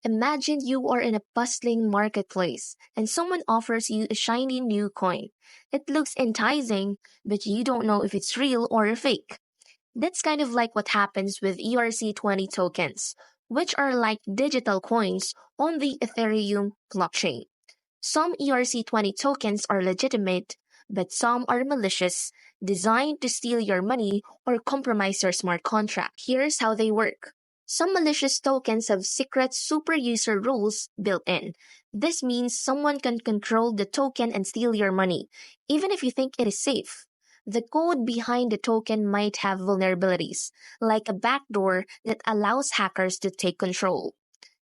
Imagine you are in a bustling marketplace and someone offers you a shiny new coin. It looks enticing, but you don't know if it's real or a fake. That's kind of like what happens with ERC20 tokens, which are like digital coins on the Ethereum blockchain. Some ERC20 tokens are legitimate, but some are malicious, designed to steal your money or compromise your smart contract. Here's how they work. Some malicious tokens have secret super user rules built in. This means someone can control the token and steal your money, even if you think it is safe. The code behind the token might have vulnerabilities, like a backdoor that allows hackers to take control.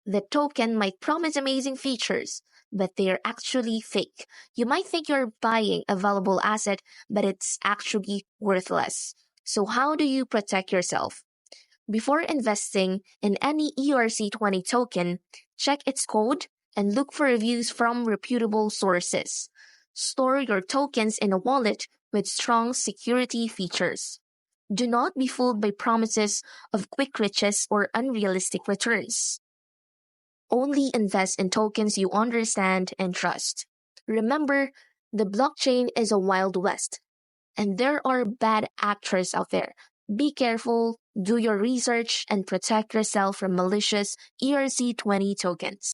The token might promise amazing features, but they're actually fake. You might think you're buying a valuable asset, but it's actually worthless. So, how do you protect yourself? Before investing in any ERC20 token, check its code and look for reviews from reputable sources. Store your tokens in a wallet with strong security features. Do not be fooled by promises of quick riches or unrealistic returns. Only invest in tokens you understand and trust. Remember, the blockchain is a wild west, and there are bad actors out there. Be careful, do your research, and protect yourself from malicious ERC20 tokens.